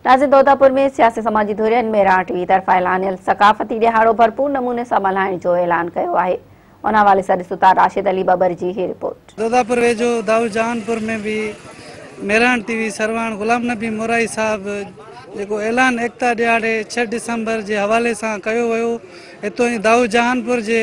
नाज़िर दौतापुर में सियासी समाजी धुरियन में मेहरान टीवी तरफ़ा ऐलानियल सकाफ़ती ॾिहाड़ो भरपूर नमूने सां मल्हाइण जो ऐलान कयो आहे। उन हवाले सां ॾिसूं था राशिद अली बबर जी ही रिपोर्ट। दौतापुर वेझो दाऊदजहानपुर में भी मेहरान टीवी सरवाण गुलाम नबी मोराई साहब जो ऐलान एकता ॾियारे 6 डिसंबर के हवाले से कयो वियो। हितों ही दाऊदजहानपुर के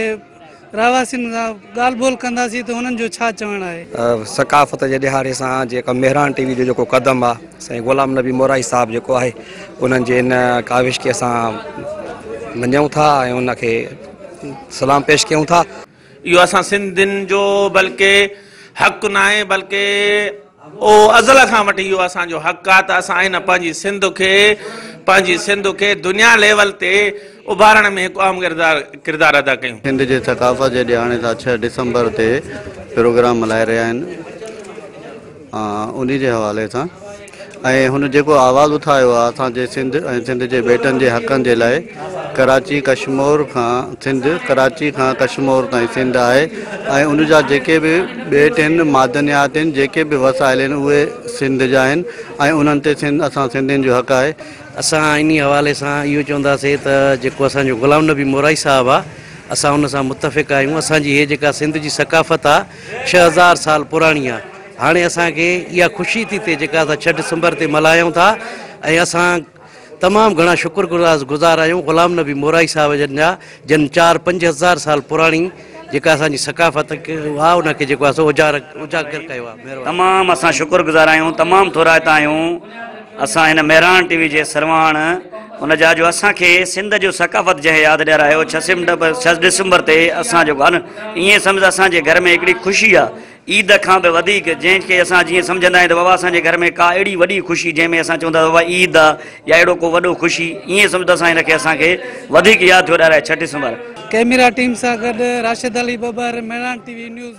रहवासियुनि सां ॻाल्हि ॿोल कंदासीं त हुननि जो छा चवणु आहे। सकाफ़त के ॾिहाड़े सां जेका मेहरान टीवी जो जेको क़दम आहे साईं गुलाम नबी मोराई साहब जेको आहे उन्हनि जे इन काविश खे असां मञूं था ऐं उनखे सलाम पेश कयूं था। इहो असां सिंधियुनि जो बल्कि हक़ न आहे बल्कि ओ अज़ल खां वठी इहो असांजो हक़ आहे त असां हिन पंहिंजी सिंध खे दुनिया लेवल ते उभारण में हिकु अहम किरदार अदा कयूं। सिंध जे सकाफ़त जे ॾियारे सां 6 डिसंबर ते प्रोग्राम मल्हाए रहिया आहिनि। उन्ही जे हवाले सां ऐं हुन जेको आवाज़ उठायो आहे असांजे सिंध ऐं सिंध जे बेटनि जे हक़नि जे लाइ कराची कश्मीर खां सिंध कराची खां कश्मीर ताईं सिंध आहे ऐं उन जा जेके बि बेट आहिनि मादनियात आहिनि जेके बि वसाइल आहिनि उहे सिंध जा आहिनि ऐं उन्हनि ते असां सिंधियुनि जो हक़ आहे। असां इन हवाले सां इहो चवंदासीं त जेको असांजो गुलाम नबी मोराई साहब आहे असां उन सां मुतफ़िक़ आहियूं। असांजी इहे जेका सिंध जी सकाफ़त आहे 6000 साल पुराणी आहे। हाणे असांखे इहा ख़ुशी थी थिए जेका असां 6 डिसंबर ते मल्हायूं था ऐं असां तमामु घणा शुक्रगुज़ार आहियूं गुलाम नबी मोराई साहब जन 4-5 हज़ार साल पुराणी जेका असांजी सकाफ़त आहे उनखे जेको आहे उजागर कयो आहे। तमामु असां शुक्रगुज़ार आहियूं, तमामु थोराइता आहियूं असां हिन मेहरान टीवी जे सरवाण उन जा जो असांखे सिंध जो सकाफ़त जंहिं यादि ॾियारायो 6 डिसंबर ते असां जेको आहे न ईअं सम्झ असांजे घर में हिकिड़ी ख़ुशी आहे ईद खां बि वधीक जंहिंखे असां जीअं सम्झंदा आहियूं त बाबा असांजे घर में का अहिड़ी वॾी ख़ुशी जंहिंमें असां चवंदा बाबा ईद आहे या अहिड़ो को वॾो ख़ुशी ईअं सम्झो असां हिनखे असांखे वधीक यादि थियो ॾियाराए 6 डिसंबर। कैमरा टीम सां गॾु राशिद अली बबर, मेहरान टीवी न्यूज़।